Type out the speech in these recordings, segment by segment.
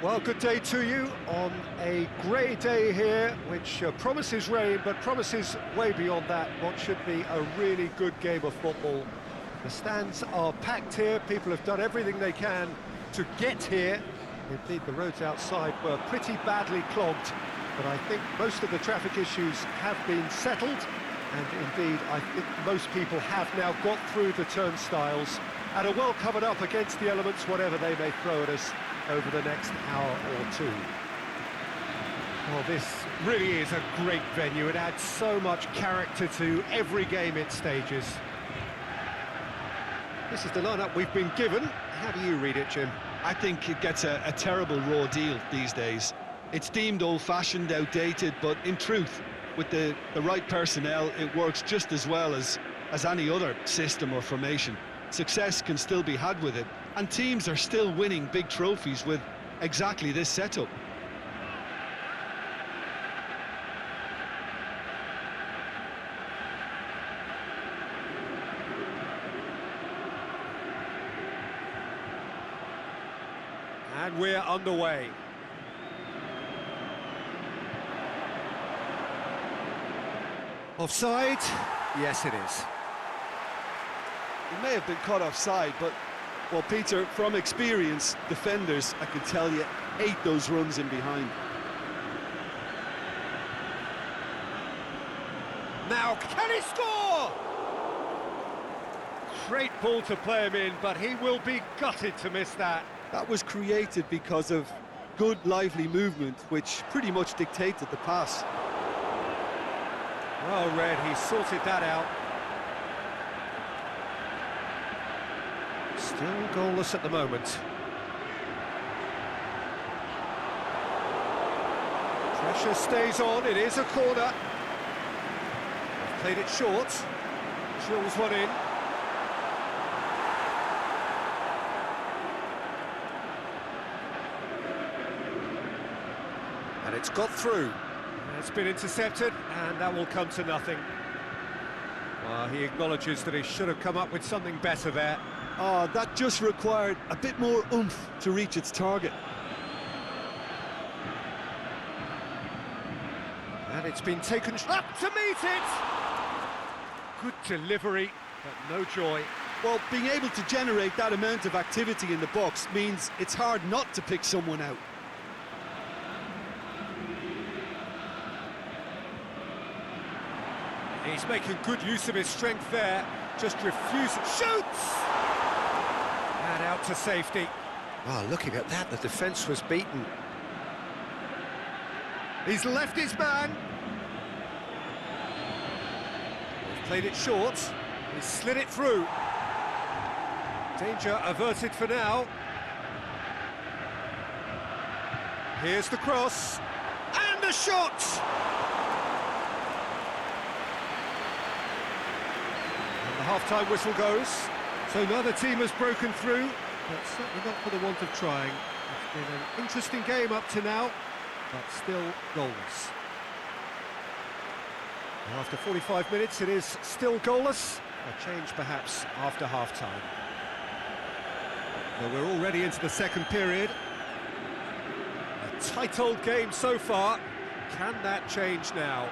Well, good day to you on a grey day here, which promises rain, but promises way beyond that what should be a really good game of football. The stands are packed here, people have done everything they can to get here. Indeed, the roads outside were pretty badly clogged, but I think most of the traffic issues have been settled, and indeed, I think most people have now got through the turnstiles and are well covered up against the elements, whatever they may throw at us over the next hour or two. Well, this really is a great venue. It adds so much character to every game it stages. This is the lineup we've been given. How do you read it, Jim? I think it gets a terrible raw deal these days. It's deemed old-fashioned, outdated, but in truth, with the right personnel, it works just as well as any other system or formation. Success can still be had with it, and teams are still winning big trophies with exactly this setup. And we're underway. Offside? Yes, it is. He may have been caught offside, but, well, Peter, from experience, defenders, I can tell you, hate those runs in behind. Now, can he score? Great ball to play him in, but he will be gutted to miss that. That was created because of good, lively movement, which pretty much dictated the pass. Well read, he sorted that out. Still goalless at the moment. Pressure stays on, it is a corner. They've played it short. Drills one in. And it's got through. It's been intercepted, and that will come to nothing. Well, he acknowledges that he should have come up with something better there. Oh, that just required a bit more oomph to reach its target. And it's been taken up to meet it! Good delivery, but no joy. Well, being able to generate that amount of activity in the box means it's hard not to pick someone out. He's making good use of his strength there, just refuses, shoots! And out to safety. Oh, looking at that, the defence was beaten. He's left his man. He's played it short, he's slid it through. Danger averted for now. Here's the cross, and the shot! The half-time whistle goes, so neither team has broken through, but certainly not for the want of trying. It's been an interesting game up to now, but still goalless. Well, after 45 minutes, it is still goalless. A change perhaps after half-time. Well, we're already into the second period. A tight old game so far. Can that change now?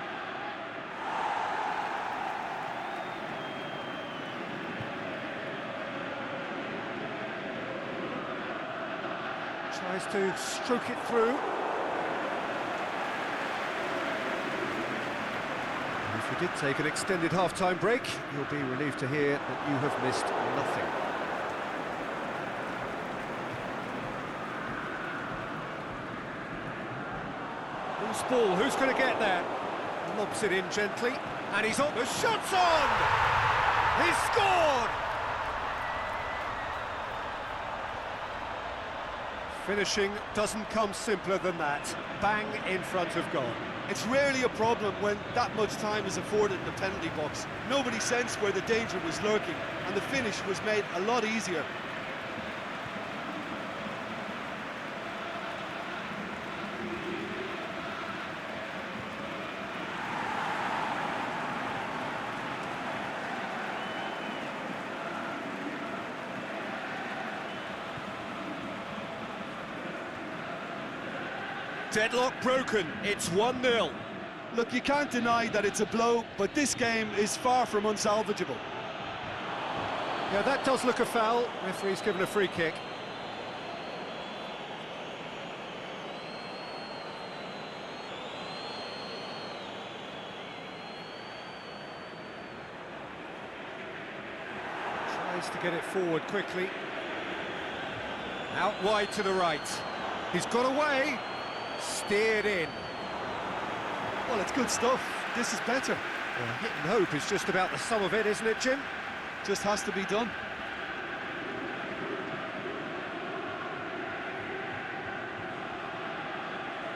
Tries to stroke it through. And if you did take an extended half-time break, you'll be relieved to hear that you have missed nothing. Loose ball, who's going to get there? Lobs it in gently, and he's on. The shot's on! He's scored! Finishing doesn't come simpler than that. Bang in front of goal. It's rarely a problem when that much time is afforded in the penalty box. Nobody sensed where the danger was lurking, and the finish was made a lot easier. Deadlock broken, it's 1-0. Look, you can't deny that it's a blow, but this game is far from unsalvageable. Yeah, that does look a foul. Referee's given a free kick. Tries to get it forward quickly. Out wide to the right. He's got away. Steered in. Well, it's good stuff. This is better. Well, hit and hope is just about the sum of it, isn't it, Jim? Just has to be done.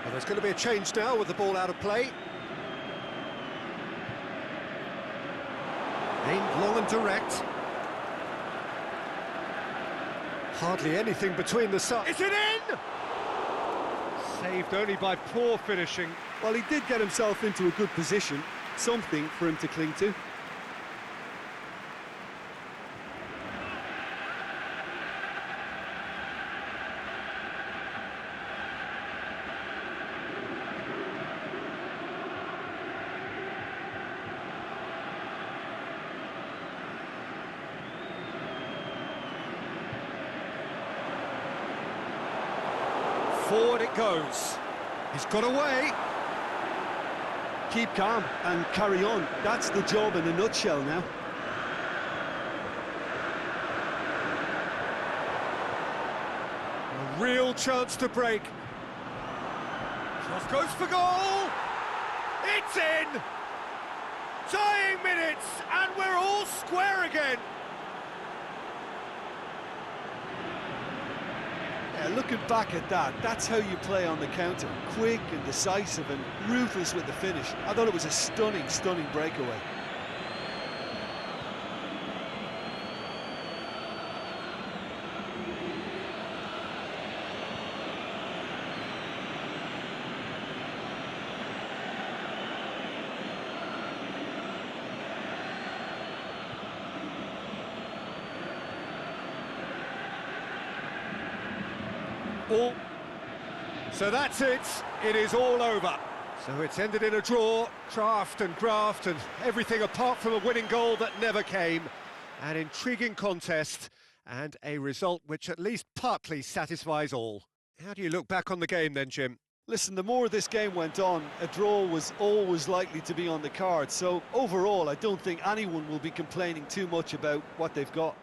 Well, there's going to be a change now with the ball out of play. Aimed long and direct. Hardly anything between the sides. Is it in? Saved only by poor finishing. Well, he did get himself into a good position, something for him to cling to. Forward it goes. He's got away. Keep calm and carry on. That's the job in a nutshell now. A real chance to break. Cross goes for goal. It's in. Dying minutes, and we're all square again. Yeah, looking back at that, that's how you play on the counter. Quick and decisive and ruthless with the finish. I thought it was a stunning, stunning breakaway. So that's it. It is all over. So it's ended in a draw. Craft and graft and everything apart from a winning goal that never came. An intriguing contest and a result which at least partly satisfies all. How do you look back on the game then, Jim? Listen, the more this game went on, a draw was always likely to be on the card. So overall, I don't think anyone will be complaining too much about what they've got.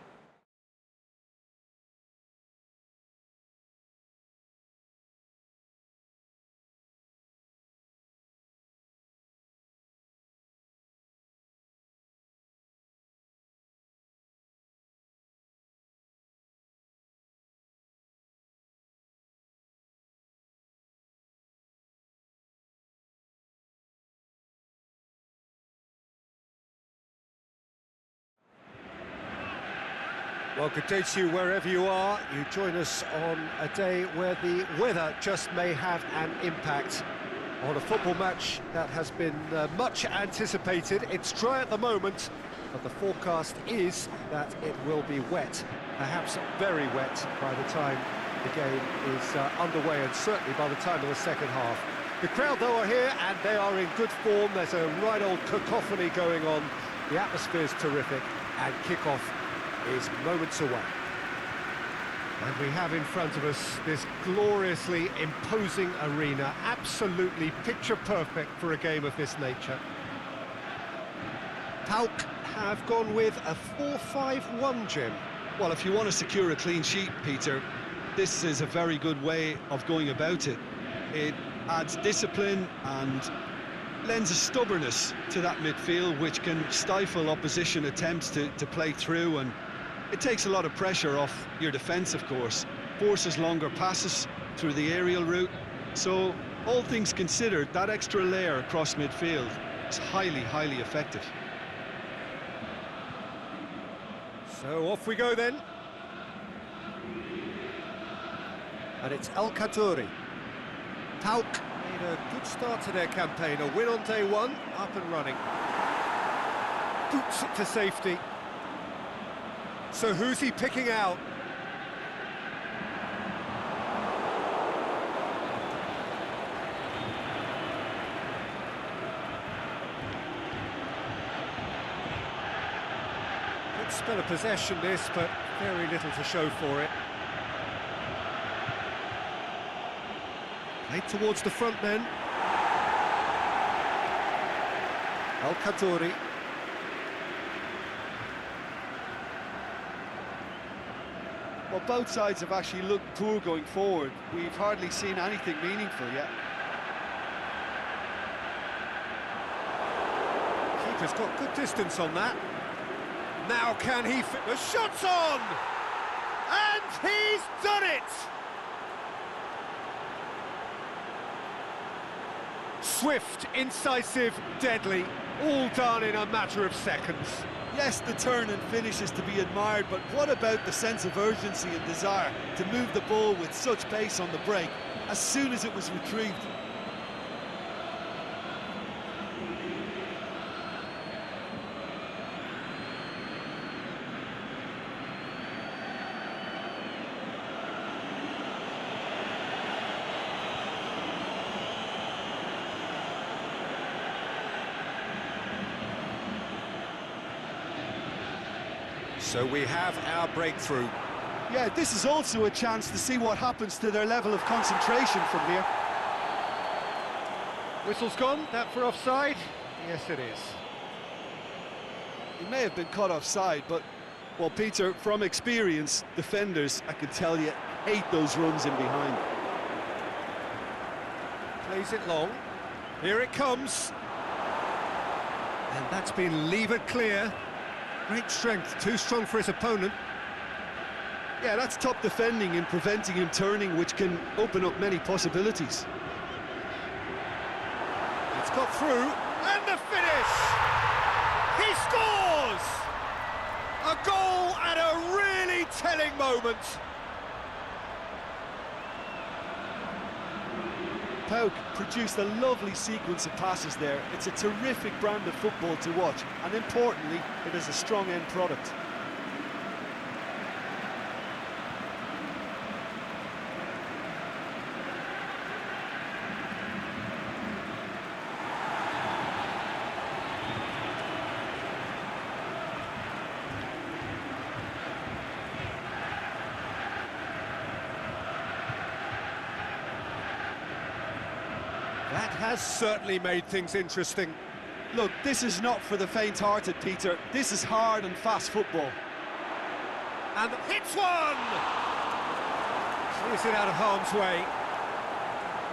Well, good day to you wherever you are. You join us on a day where the weather just may have an impact on a football match that has been much anticipated. It's dry at the moment, but the forecast is that it will be wet, perhaps very wet by the time the game is underway, and certainly by the time of the second half. The crowd, though, are here, and they are in good form. There's a right old cacophony going on. The atmosphere's terrific, and kick-off is moments away. And we have in front of us this gloriously imposing arena, absolutely picture perfect for a game of this nature. PAOK have gone with a 4-5-1, Jim. Well, if you want to secure a clean sheet, Peter, this is a very good way of going about it. It adds discipline and lends a stubbornness to that midfield, which can stifle opposition attempts to play through, and it takes a lot of pressure off your defence, of course, forces longer passes through the aerial route. So, all things considered, that extra layer across midfield is highly, highly effective. So off we go then. And it's El Khadouri. PAOK made a good start to their campaign, a win on day one, up and running. Boots it to safety. So who's he picking out? Spell of possession this, but very little to show for it. Played towards the front men. Al Kaddouri. Well, both sides have actually looked poor going forward. We've hardly seen anything meaningful yet. Keeper's got good distance on that. Now can he fit? The shot's on! And he's done it! Swift, incisive, deadly, all done in a matter of seconds. Yes, the turn and finish is to be admired, but what about the sense of urgency and desire to move the ball with such pace on the break as soon as it was retrieved? So we have our breakthrough. Yeah, this is also a chance to see what happens to their level of concentration from here. Whistle's gone, that for offside? Yes, it is. He may have been caught offside, but, well, Peter, from experience, defenders, I can tell you, hate those runs in behind. Plays it long. Here it comes. And that's been levered clear. Great strength, too strong for his opponent. Yeah, that's top defending and preventing him turning, which can open up many possibilities. It's got through, and the finish! He scores! A goal at a really telling moment. Pauk produced a lovely sequence of passes there. It's a terrific brand of football to watch, and importantly, it is a strong end product. That has certainly made things interesting. Look, this is not for the faint-hearted, Peter. This is hard and fast football. And hits one! Clears it out of harm's way.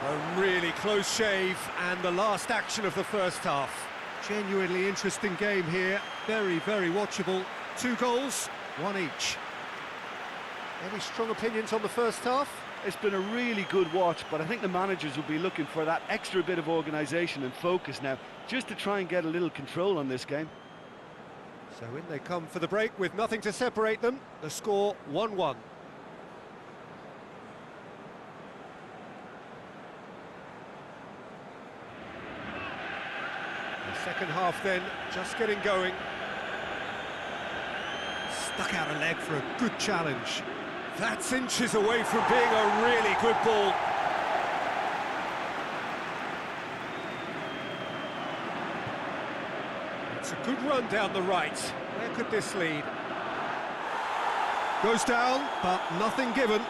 A really close shave, and the last action of the first half. Genuinely interesting game here. Very, very watchable. 2 goals, 1 each. Any strong opinions on the first half? It's been a really good watch, but I think the managers will be looking for that extra bit of organisation and focus now, just to try and get a little control on this game. So in they come for the break with nothing to separate them. The score 1-1. The second half then, just getting going. Stuck out a leg for a good challenge. That's inches away from being a really good ball. It's a good run down the right. Where could this lead? Goes down, but nothing given.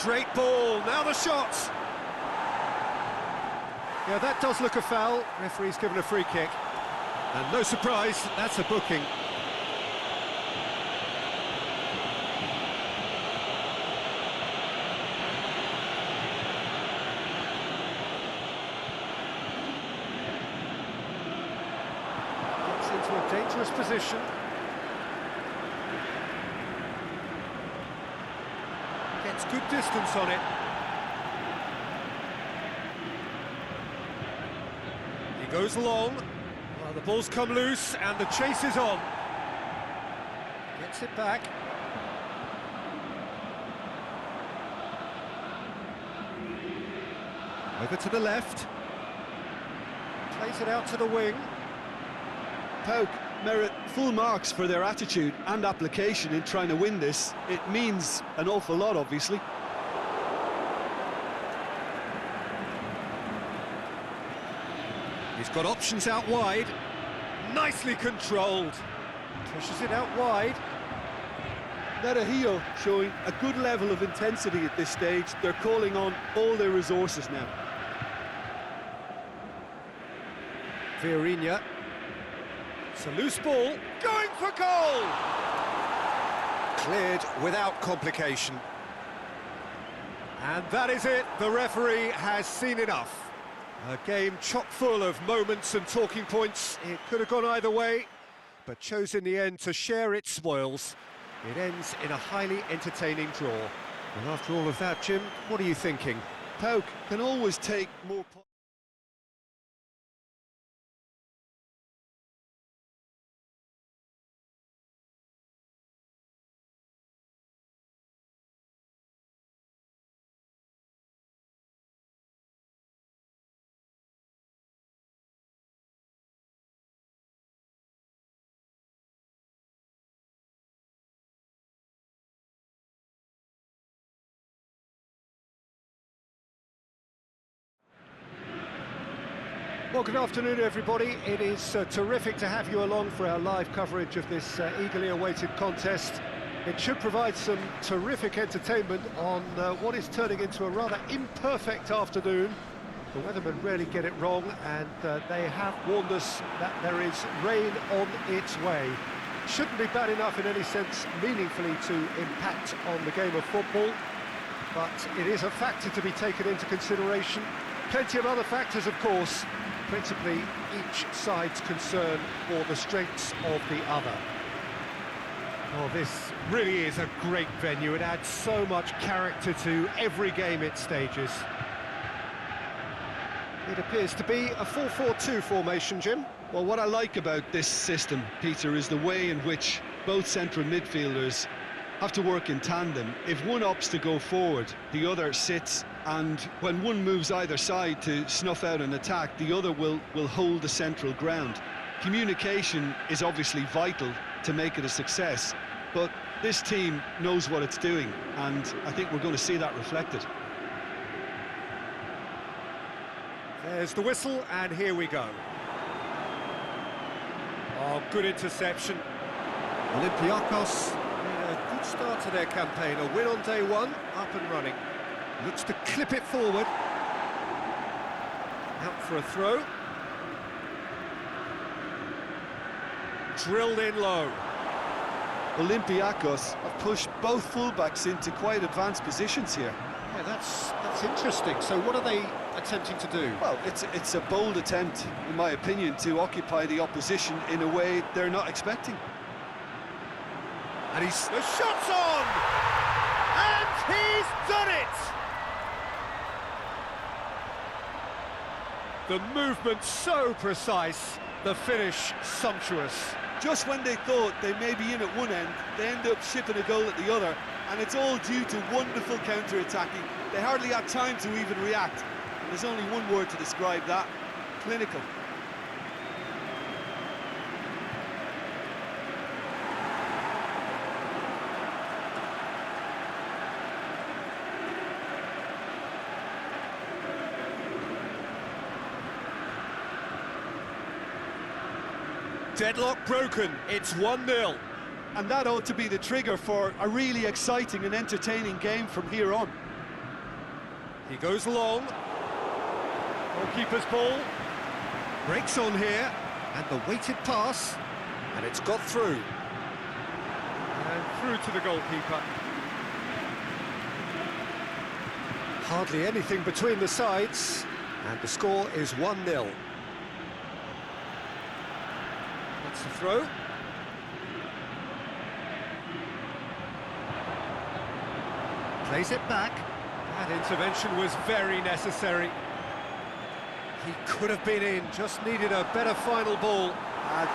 Great ball, now the shot! Yeah, that does look a foul. Referee's given a free kick. And no surprise, that's a booking. Gets into a dangerous position. Gets good distance on it. He goes long. Well, the ball's come loose and the chase is on. Gets it back. Over to the left. Plays it out to the wing. Pauk merit full marks for their attitude and application in trying to win this. It means an awful lot, obviously. He's got options out wide. Nicely controlled. Pushes it out wide. Naranjo showing a good level of intensity at this stage. They're calling on all their resources now. Vieirinha. It's a loose ball. Going for goal! Cleared without complication. And that is it. The referee has seen enough. A game chock full of moments and talking points. It could have gone either way, but chose in the end to share its spoils. It ends in a highly entertaining draw. And after all of that, Jim, what are you thinking? PAOK can always take more... Well, good afternoon, everybody. It is terrific to have you along for our live coverage of this eagerly awaited contest. It should provide some terrific entertainment on what is turning into a rather imperfect afternoon. The weathermen rarely get it wrong, and they have warned us that there is rain on its way. Shouldn't be bad enough in any sense meaningfully to impact on the game of football, but it is a factor to be taken into consideration. Plenty of other factors, of course, principally each side's concern for the strengths of the other. Oh, this really is a great venue. It adds so much character to every game it stages. It appears to be a 4-4-2 formation, Jim. Well, what I like about this system, Peter, is the way in which both central midfielders have to work in tandem. If one opts to go forward, the other sits, and when one moves either side to snuff out an attack, the other will hold the central ground. Communication is obviously vital to make it a success, but this team knows what it's doing, and I think we're going to see that reflected. There's the whistle, and here we go. Oh, good interception. Olympiacos made a good start to their campaign. A win on day one, up and running. Looks to clip it forward. Out for a throw. Drilled in low. Olympiacos have pushed both fullbacks into quite advanced positions here. Yeah, that's interesting. So what are they attempting to do? Well, it's a bold attempt, in my opinion, to occupy the opposition in a way they're not expecting. And the shot's on! And he's done it! The movement so precise, the finish sumptuous. Just when they thought they may be in at one end, they end up shipping a goal at the other, and it's all due to wonderful counter-attacking. They hardly had time to even react. And there's only one word to describe that: clinical. Deadlock broken, it's 1-0. And that ought to be the trigger for a really exciting and entertaining game from here on. He goes long. Goalkeeper's ball. Breaks on here, and the weighted pass, and it's got through. And through to the goalkeeper. Hardly anything between the sides, and the score is 1-0. That's the throw. Plays it back. That intervention was very necessary. He could have been in, just needed a better final ball. And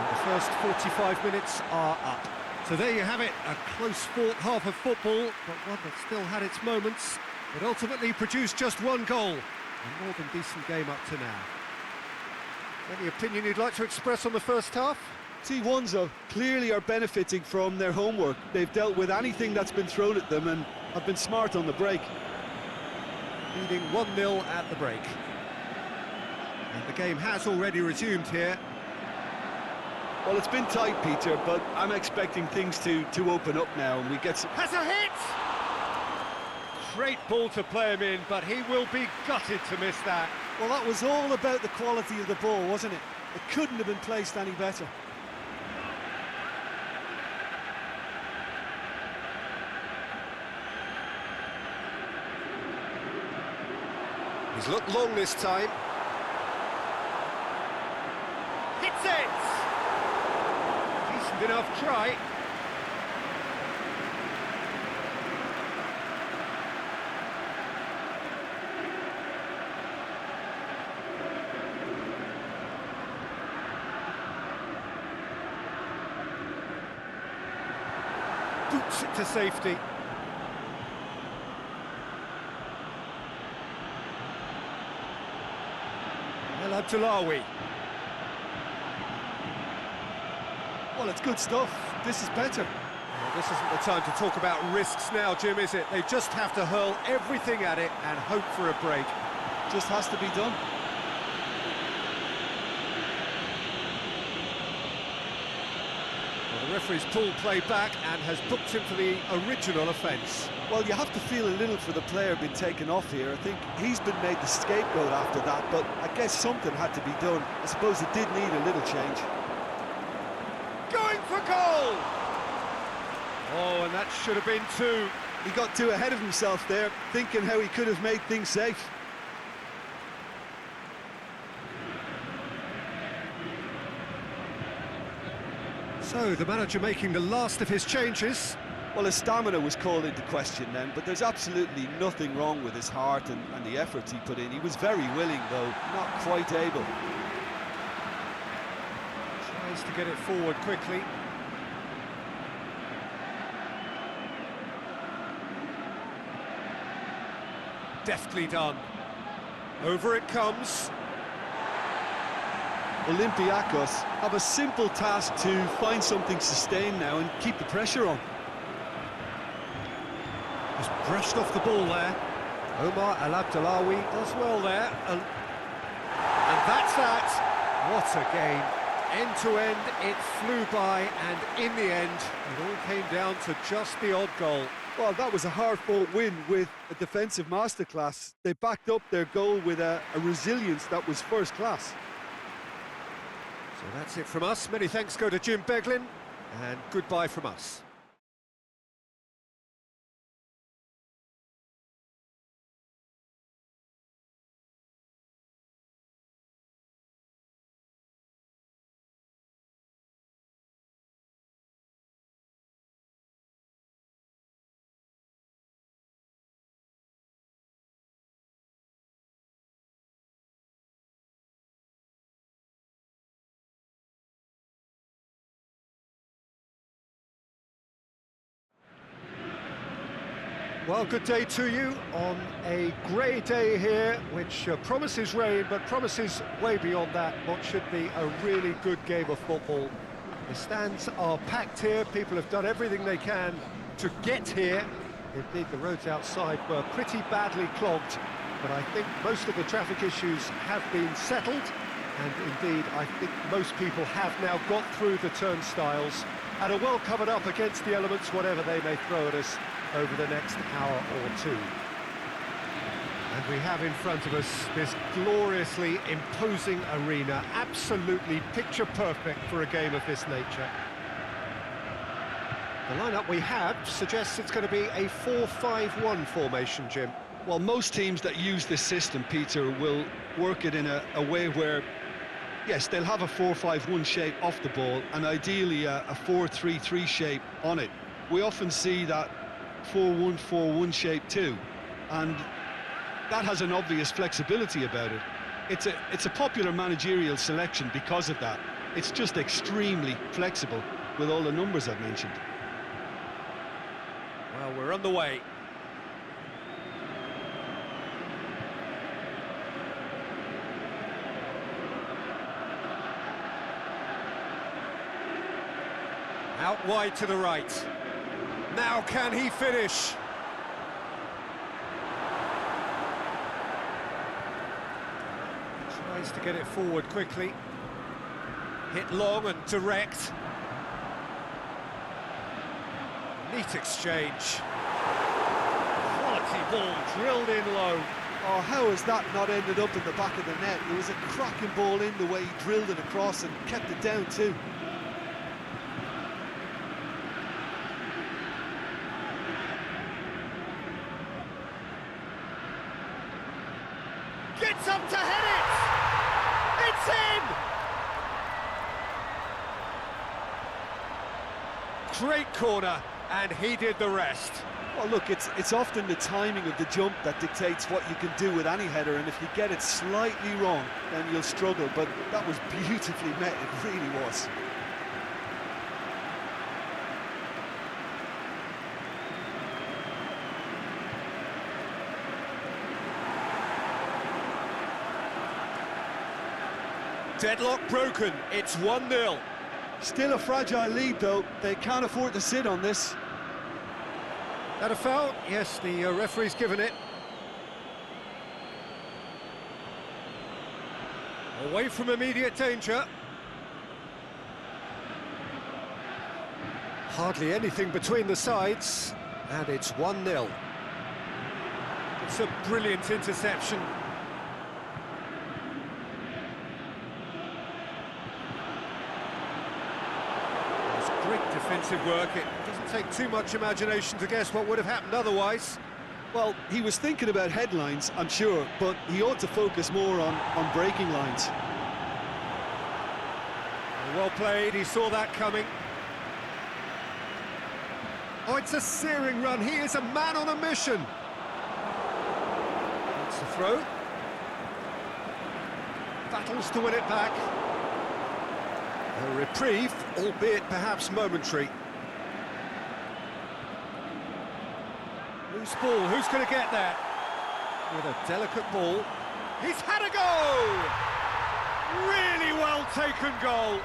the first 45 minutes are up. So there you have it, a close-fought half of football, but one that still had its moments. It ultimately produced just one goal. A more than decent game up to now. Any opinion you'd like to express on the first half? T1s clearly are benefiting from their homework. They've dealt with anything that's been thrown at them and have been smart on the break. Leading 1-0 at the break. And the game has already resumed here. Well, it's been tight, Peter, but I'm expecting things to open up now, and we get some... Has a hit! Great ball to play him in, but he will be gutted to miss that. Well, that was all about the quality of the ball, wasn't it? It couldn't have been placed any better. He's looked long this time. Hits it! Decent enough try. Boots it to safety. El Abdullawi. Well, it's good stuff. This is better. Well, this isn't the time to talk about risks now, Jim, is it? They just have to hurl everything at it and hope for a break. Just has to be done. Well, the referee's pulled play back and has booked him for the original offence. Well, you have to feel a little for the player being taken off here. I think he's been made the scapegoat after that, but I guess something had to be done. I suppose it did need a little change. Going for goal! Oh, and that should have been two. He got too ahead of himself there, thinking how he could have made things safe. So, the manager making the last of his changes. Well, his stamina was called into question then, but there's absolutely nothing wrong with his heart and the efforts he put in. He was very willing, though, not quite able. Tries to get it forward quickly. Deftly done. Over it comes. Olympiacos have a simple task to find something sustained now and keep the pressure on. Just brushed off the ball there. Omar El Abdullawi does well there. And that's that. What a game. End to end, it flew by, and in the end, it all came down to just the odd goal. Well, that was a hard-fought win with a defensive masterclass. They backed up their goal with a resilience that was first class. So that's it from us. Many thanks go to Jim Beglin, and goodbye from us. Well, good day to you on a grey day here, which promises rain, but promises way beyond that what should be a really good game of football. The stands are packed here, people have done everything they can to get here. Indeed, the roads outside were pretty badly clogged, but I think most of the traffic issues have been settled, and indeed, I think most people have now got through the turnstiles and are well covered up against the elements, whatever they may throw at us over the next hour or two. And we have in front of us this gloriously imposing arena, absolutely picture perfect for a game of this nature. The lineup we have suggests it's going to be a 4-5-1 formation, Jim. Well, most teams that use this system, Peter, will work it in a way where, yes, they'll have a 4-5-1 shape off the ball, and ideally a 4-3-3 shape on it. We often see that 4-1-4-1 shape too, and that has an obvious flexibility about it. It's a popular managerial selection because of that. It's just extremely flexible with all the numbers I've mentioned. Well, we're on the way. Out wide to the right. Now can he finish? Tries Needs to get it forward quickly. Hit long and direct. Neat exchange. Quality ball drilled in low. Oh, how has that not ended up in the back of the net? It was a cracking ball in the way he drilled it across and kept it down too. Gets up to head it! It's in! Great corner, and he did the rest. Well, look, it's often the timing of the jump that dictates what you can do with any header, and if you get it slightly wrong, then you'll struggle, but that was beautifully met, it really was. Deadlock broken, it's 1-0. Still a fragile lead, though. They can't afford to sit on this. That a foul? Yes, the referee's given it. Away from immediate danger. Hardly anything between the sides, and it's 1-0. It's a brilliant interception. Great defensive work. It doesn't take too much imagination to guess what would have happened otherwise. Well, he was thinking about headlines, I'm sure, but he ought to focus more on breaking lines. Well played, he saw that coming. Oh, it's a searing run. He is a man on a mission. That's the throw. Battles to win it back. A reprieve, albeit perhaps momentary. Loose ball, who's going to get that? With a delicate ball. He's had a go! Really well taken goal.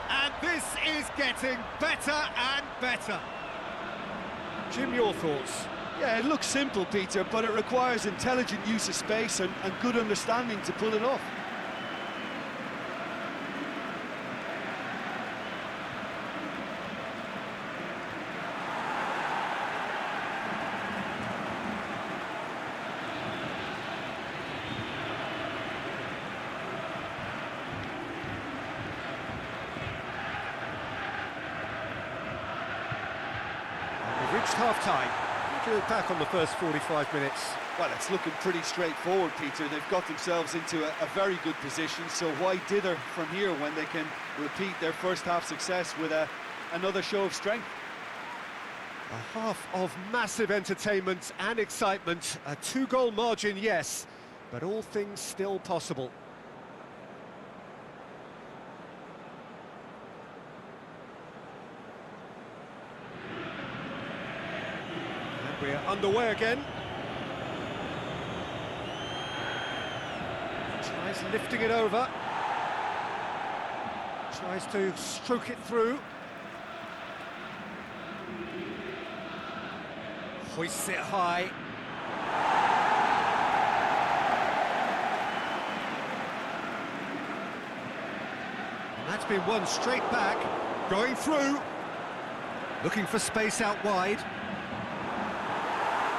And this is getting better and better. Jim, your thoughts? Yeah, it looks simple, Peter, but it requires intelligent use of space and good understanding to pull it off. Reached half-time. What do you look back on the first 45 minutes? Well, it's looking pretty straightforward, Peter. They've got themselves into a very good position, so why dither from here when they can repeat their first half success with another show of strength? A half of massive entertainment and excitement. A 2-goal margin, yes, but all things still possible. We're underway again. Tries lifting it over. Tries to stroke it through. Hoists it high. And that's been won straight back. Going through. Looking for space out wide.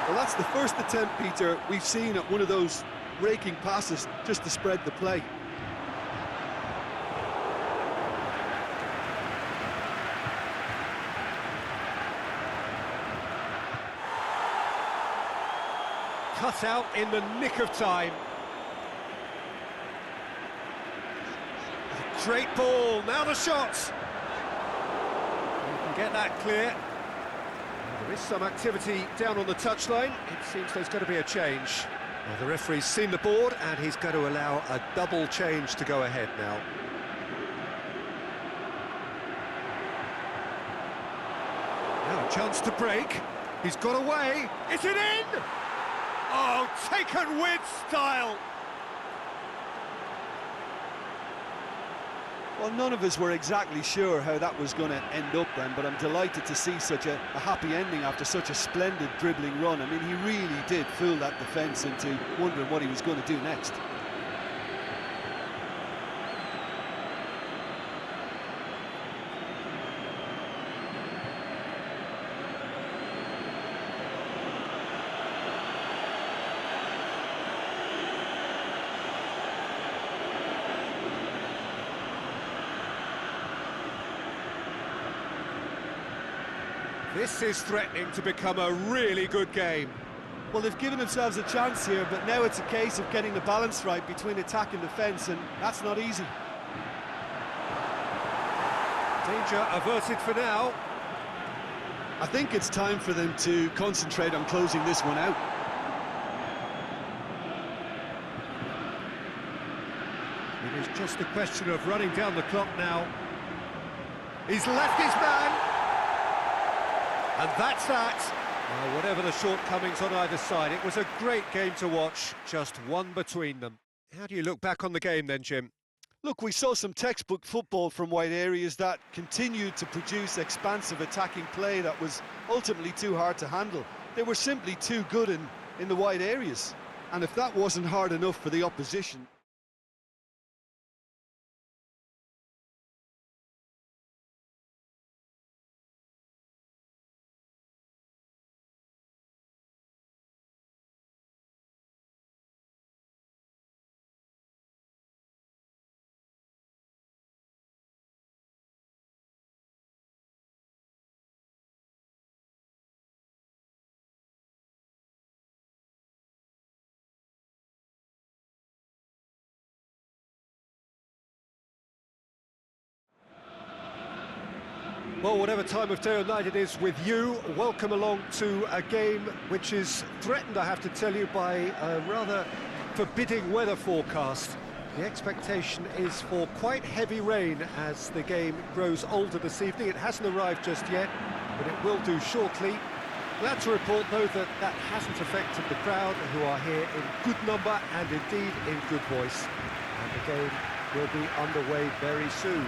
Well, that's the first attempt, Peter, we've seen at one of those raking passes just to spread the play. Cut out in the nick of time. A great ball, now the shots. You can get that clear. There is some activity down on the touchline. It seems there's going to be a change. Well, the referee's seen the board and he's going to allow a double change to go ahead now. Now a chance to break. He's got away. Is it in? Oh, taken with style. Well, none of us were exactly sure how that was going to end up then, but I'm delighted to see such a happy ending after such a splendid dribbling run. I mean, he really did fool that defence into wondering what he was going to do next. This is threatening to become a really good game. Well, they've given themselves a chance here, but now it's a case of getting the balance right between attack and defence, and that's not easy. Danger averted for now. I think it's time for them to concentrate on closing this one out. It is just a question of running down the clock now. He's left his man. And that's that. Well, whatever the shortcomings on either side, it was a great game to watch, just one between them. How do you look back on the game then, Jim? Look, we saw some textbook football from wide areas that continued to produce expansive attacking play that was ultimately too hard to handle. They were simply too good in the wide areas. And if that wasn't hard enough for the opposition... Well, whatever time of day or night it is with you, welcome along to a game which is threatened, I have to tell you, by a rather forbidding weather forecast. The expectation is for quite heavy rain as the game grows older this evening. It hasn't arrived just yet, but it will do shortly. Glad to report, though, that that hasn't affected the crowd, who are here in good number and indeed in good voice. And the game will be underway very soon.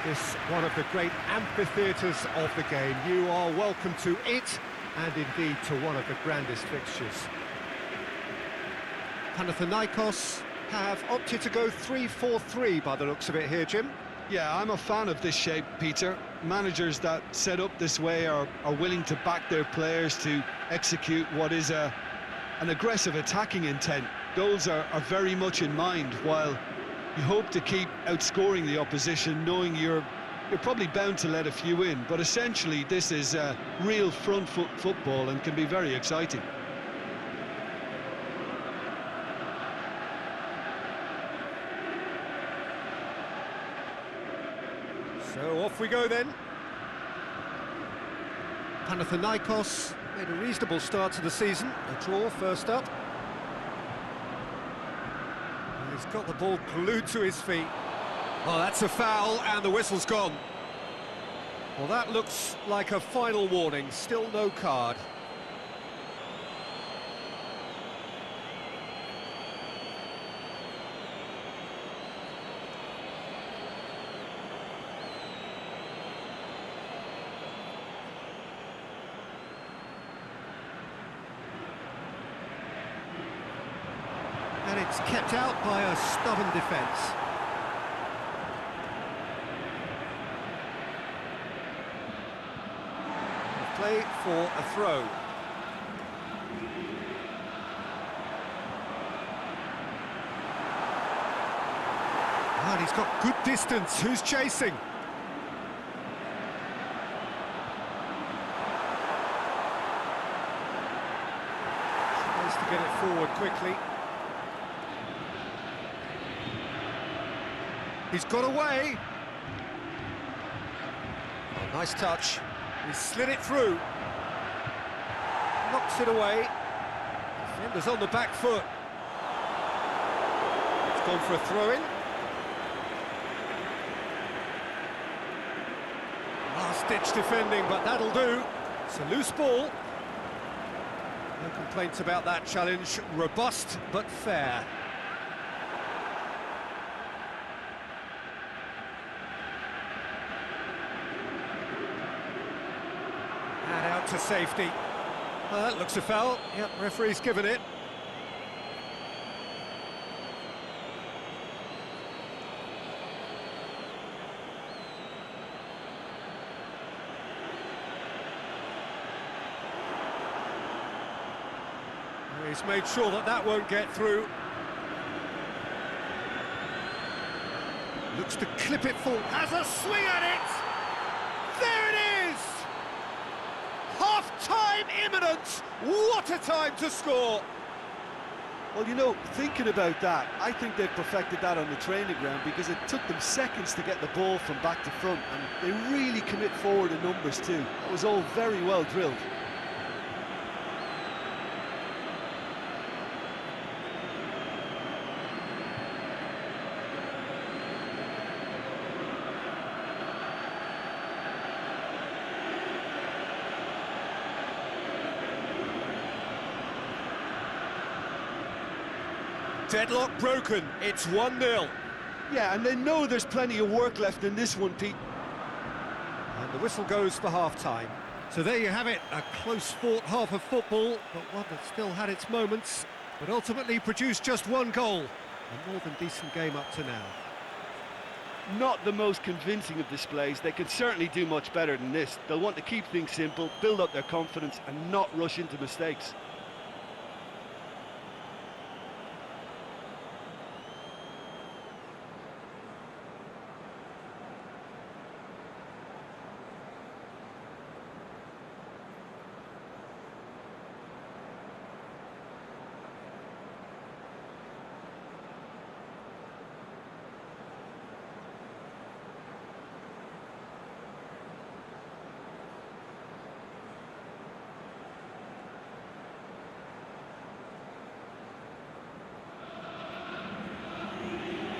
This one of the great amphitheatres of the game. You are welcome to it, and indeed to one of the grandest fixtures. Panathinaikos have opted to go 3-4-3 by the looks of it here, Jim. Yeah, I'm a fan of this shape, Peter. Managers that set up this way are willing to back their players to execute what is an aggressive attacking intent. Goals are very much in mind, while you hope to keep outscoring the opposition, knowing you're probably bound to let a few in. But essentially, this is real front foot football and can be very exciting. So off we go then. Panathinaikos made a reasonable start to the season. A draw first up. He's got the ball glued to his feet. Oh, that's a foul, and the whistle's gone. Well, that looks like a final warning. Still no card. And it's kept out by a stubborn defence. Play for a throw. And he's got good distance. Who's chasing? Tries to get it forward quickly. He's got away. Oh, nice touch. He slid it through. Knocks it away. Defender's on the back foot. It's gone for a throw-in. Last-ditch defending, but that'll do. It's a loose ball. No complaints about that challenge. Robust, but fair. And out to safety. That looks a foul. Yep, referee's given it. He's made sure that that won't get through. Looks to clip it full. Has a swing at it! There it is! time imminent. What a time to score. Well, you know, thinking about that, I think they've perfected that on the training ground because it took them seconds to get the ball from back to front, and they really commit forward in numbers too. That was all very well drilled. Deadlock broken, it's 1-0. Yeah, and they know there's plenty of work left in this one, Pete. And the whistle goes for half-time. So there you have it, a close-fought half of football, but one that still had its moments, but ultimately produced just one goal. A more than decent game up to now. Not the most convincing of displays. They could certainly do much better than this. They'll want to keep things simple, build up their confidence, and not rush into mistakes.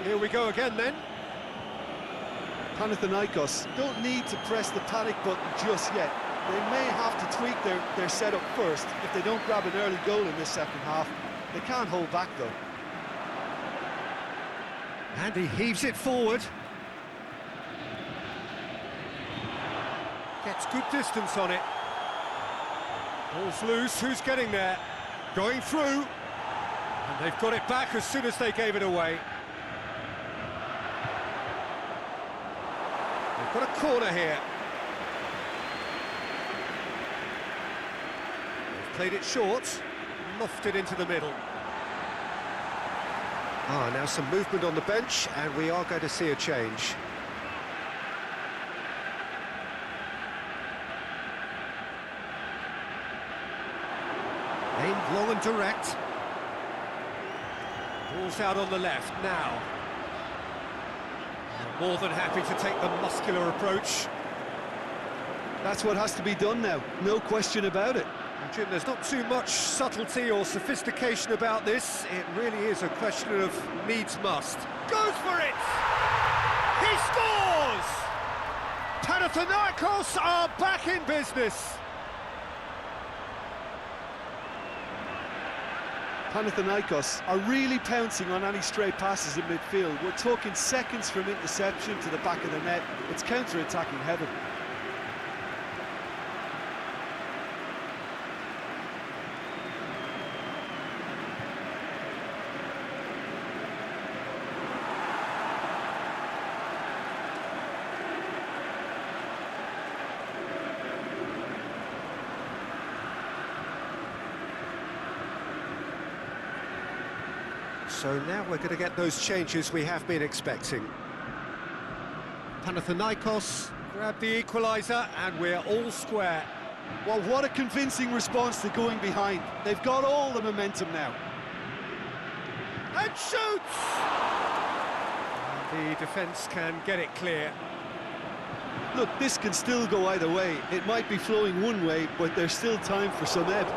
Here we go again then. Panathinaikos don't need to press the panic button just yet. They may have to tweak their setup first if they don't grab an early goal in this second half. They can't hold back though. And he heaves it forward. Gets good distance on it. Ball's loose, who's getting there? Going through. And they've got it back as soon as they gave it away. They've got a corner here. They've played it short, lofted into the middle. Now some movement on the bench, and we are going to see a change. Aimed long and direct. Ball's out on the left now. More than happy to take the muscular approach. That's what has to be done now, no question about it. Jim, there's not too much subtlety or sophistication about this. It really is a question of needs must. Goes for it! He scores! Panathinaikos are back in business. Panathinaikos are really pouncing on any stray passes in midfield. We're talking seconds from interception to the back of the net. It's counter-attacking heaven. So now we're going to get those changes we have been expecting. Panathinaikos grab the equaliser, and we're all square. Well, what a convincing response to going behind. They've got all the momentum now. And shoots! And the defence can get it clear. Look, this can still go either way. It might be flowing one way, but there's still time for some ebb.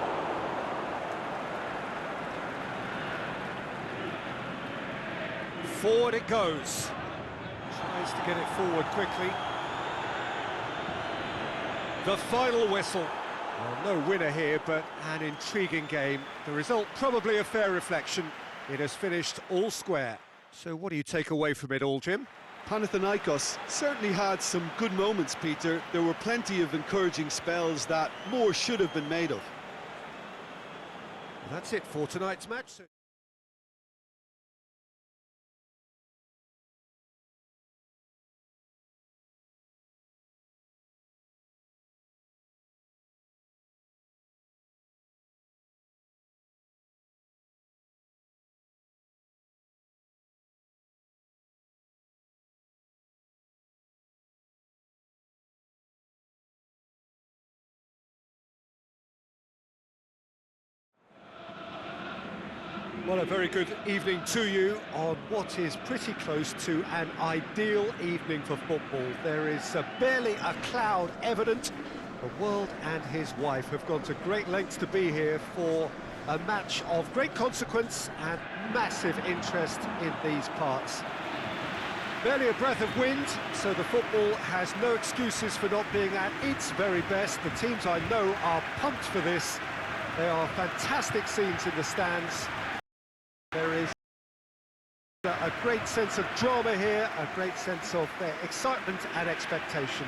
Forward it goes. Tries to get it forward quickly. The final whistle. Well, no winner here, but an intriguing game. The result probably a fair reflection. It has finished all square. So what do you take away from it all, Jim? Panathinaikos certainly had some good moments, Peter. There were plenty of encouraging spells that more should have been made of. That's it for tonight's match. Well, a very good evening to you on what is pretty close to an ideal evening for football. There is barely a cloud evident. The world and his wife have gone to great lengths to be here for a match of great consequence and massive interest in these parts. Barely a breath of wind, so the football has no excuses for not being at its very best. The teams I know are pumped for this. They are fantastic scenes in the stands. There is a great sense of drama here, a great sense of excitement and expectation.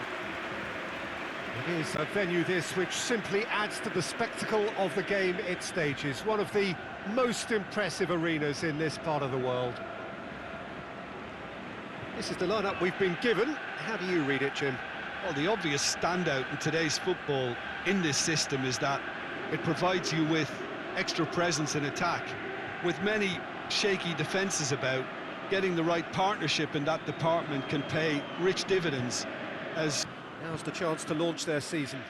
It is a venue this which simply adds to the spectacle of the game it stages. One of the most impressive arenas in this part of the world. This is the lineup we've been given. How do you read it, Jim? Well, the obvious standout in today's football in this system is that it provides you with extra presence in attack. With many shaky defences about, getting the right partnership in that department can pay rich dividends. As now's the chance to launch their season.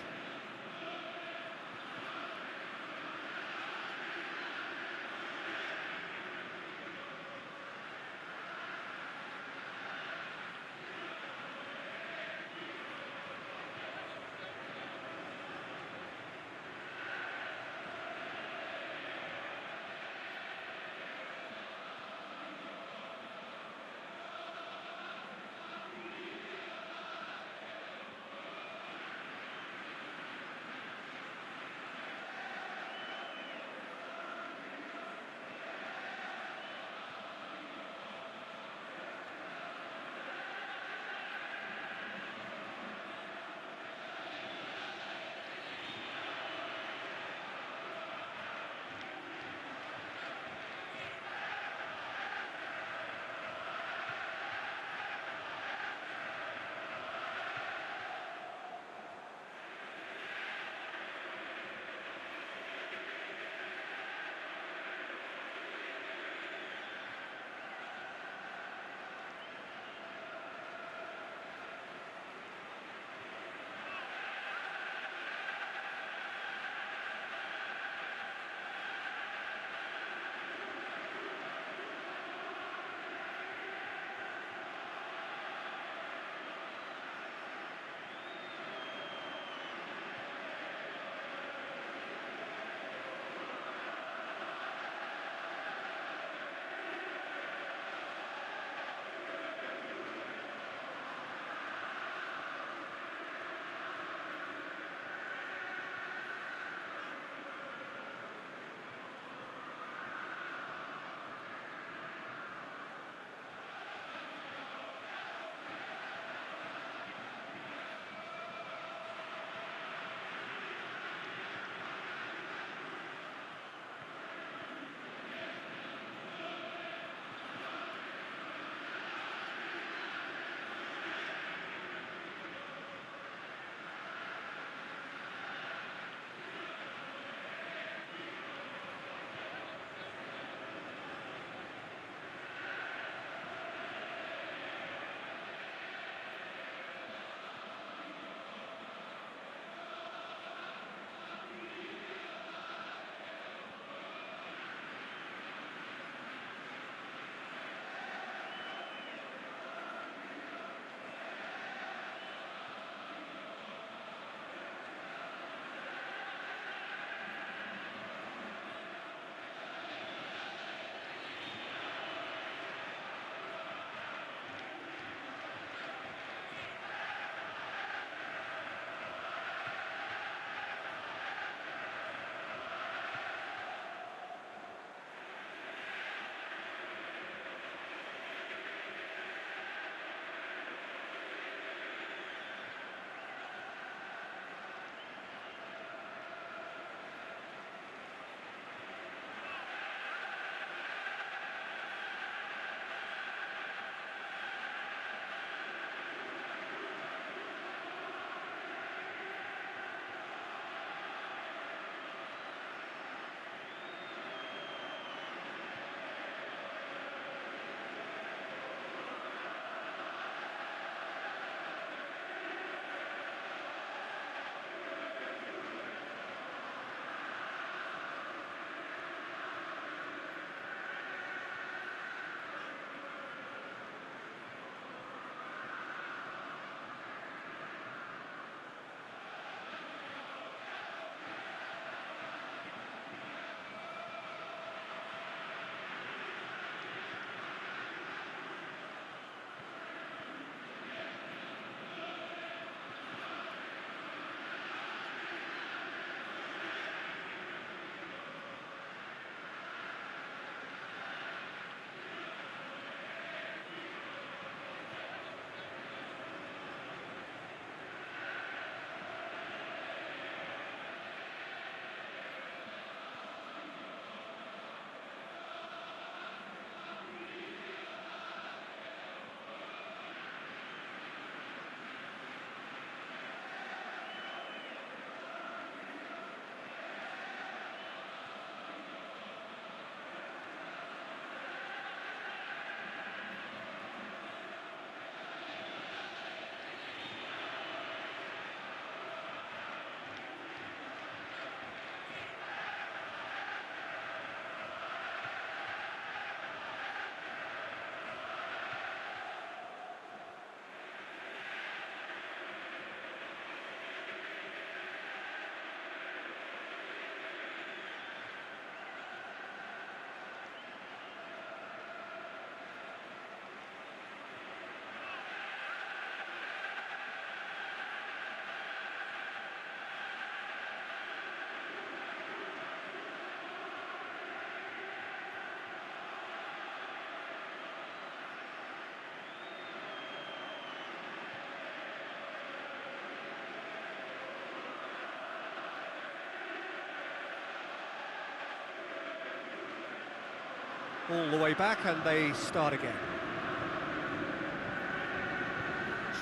All the way back and they start again.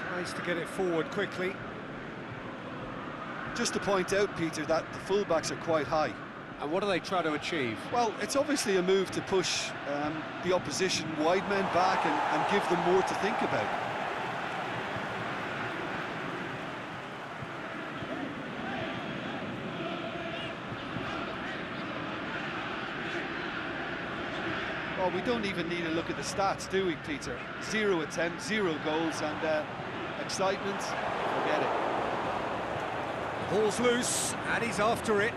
Tries to get it forward quickly. Just to point out, Peter, that the fullbacks are quite high. And what do they try to achieve? Well, it's obviously a move to push the opposition wide men back and give them more to think about. Well, we don't even need to look at the stats, do we, Peter? 0 attempts, 0 goals, and excitement, forget it. Ball's loose, and he's after it.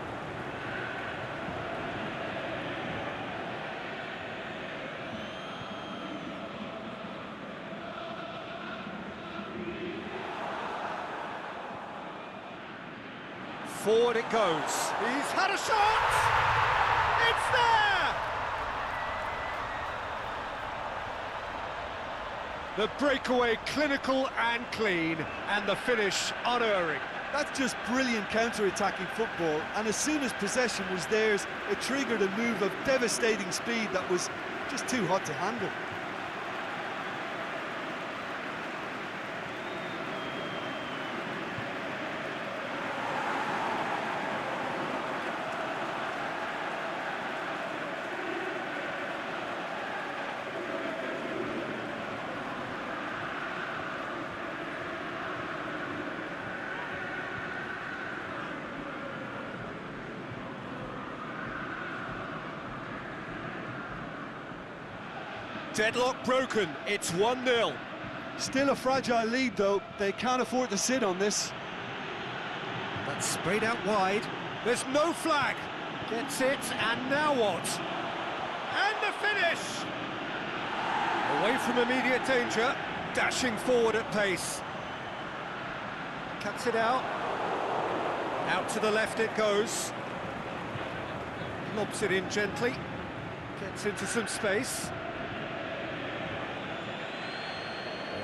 Forward it goes. He's had a shot! It's there! The breakaway clinical and clean, and the finish unerring. That's just brilliant counter-attacking football, and as soon as possession was theirs, it triggered a move of devastating speed that was just too hot to handle. Deadlock broken, it's 1-0. Still a fragile lead, though. They can't afford to sit on this. That's sprayed out wide. There's no flag. Gets it, and now what? And the finish! Away from immediate danger, dashing forward at pace. Cuts it out. Out to the left it goes. Lobs it in gently. Gets into some space.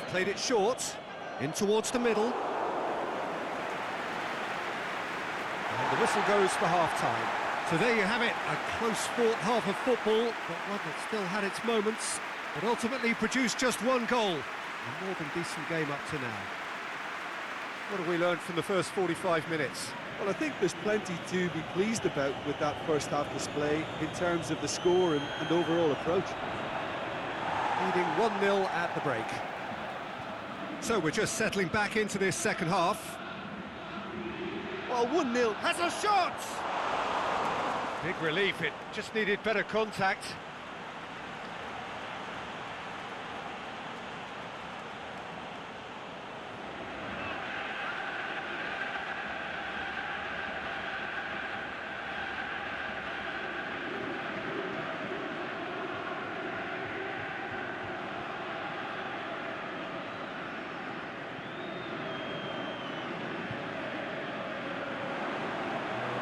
Played it short, in towards the middle. And the whistle goes for half-time. So there you have it, a close-fought half of football, but one that still had its moments, but ultimately produced just one goal. A more than decent game up to now. What have we learned from the first 45 minutes? Well, I think there's plenty to be pleased about with that first half display in terms of the score and overall approach. Leading 1-0 at the break. So we're just settling back into this second half. Well, 1-0. Has a shot! Big relief, it just needed better contact.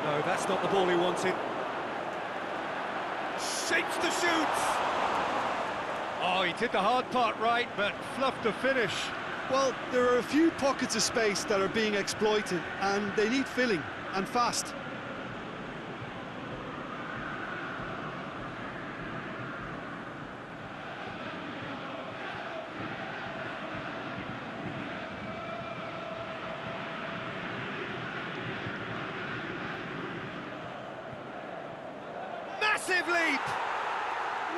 No, that's not the ball he wanted. Shapes to shoot! Oh, he did the hard part right, but fluffed the finish. Well, there are a few pockets of space that are being exploited, and they need filling, and fast. Massive leap!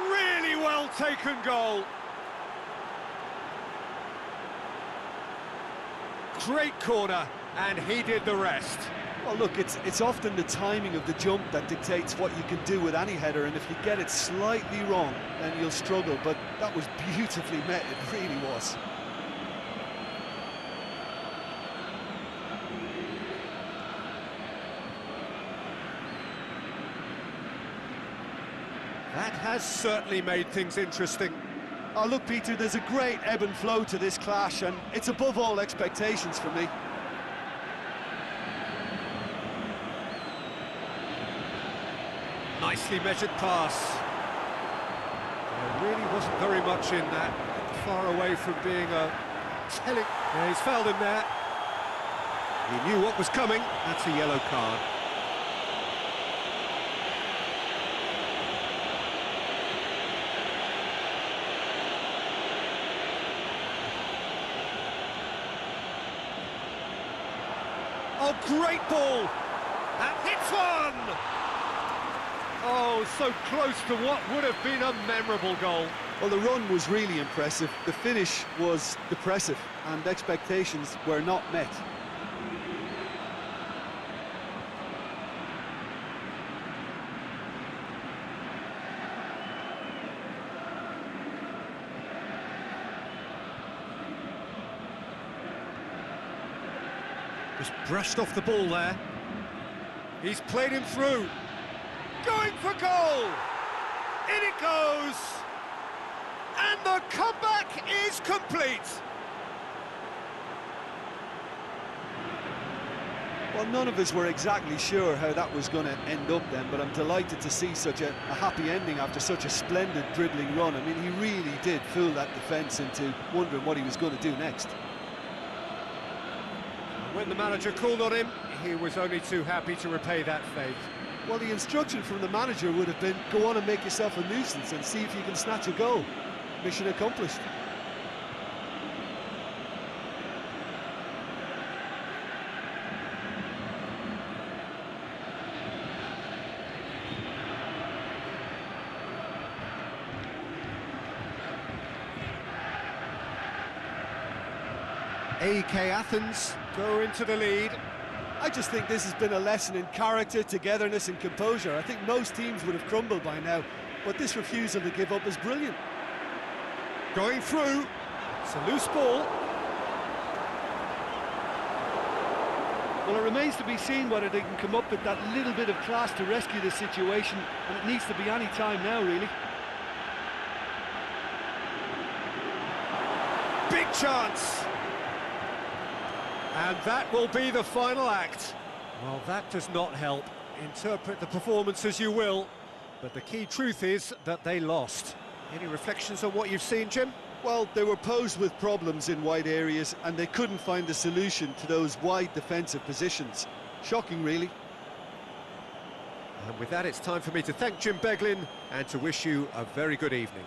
Really well taken goal. Great corner, and he did the rest. Well, look, it's often the timing of the jump that dictates what you can do with any header, and if you get it slightly wrong, then you'll struggle, but that was beautifully met, it really was. That has certainly made things interesting. Oh, look, Peter, there's a great ebb and flow to this clash, and it's above all expectations for me. Nicely measured pass. There really wasn't very much in that. Far away from being a telling... Yeah, he's fouled him there. He knew what was coming. That's a yellow card. Oh, great ball! And hits one! Oh, so close to what would have been a memorable goal. Well, the run was really impressive. The finish was depressive, and expectations were not met. Just brushed off the ball there. He's played him through. Going for goal! In it goes! And the comeback is complete! Well, none of us were exactly sure how that was going to end up then, but I'm delighted to see such a happy ending after such a splendid dribbling run. I mean, he really did fool that defence into wondering what he was going to do next. When the manager called on him, he was only too happy to repay that favour. Well, the instruction from the manager would have been, go on and make yourself a nuisance and see if you can snatch a goal. Mission accomplished. AEK Athens go into the lead. I just think this has been a lesson in character, togetherness and composure. I think most teams would have crumbled by now, but this refusal to give up is brilliant. Going through, it's a loose ball. Well, it remains to be seen whether they can come up with that little bit of class to rescue this situation, and it needs to be any time now, really. Big chance! And that will be the final act. Well, that does not help. Interpret the performance as you will, but the key truth is that they lost. Any reflections on what you've seen, Jim? Well, they were posed with problems in wide areas and they couldn't find a solution to those wide defensive positions. Shocking, really. And with that, it's time for me to thank Jim Beglin and to wish you a very good evening.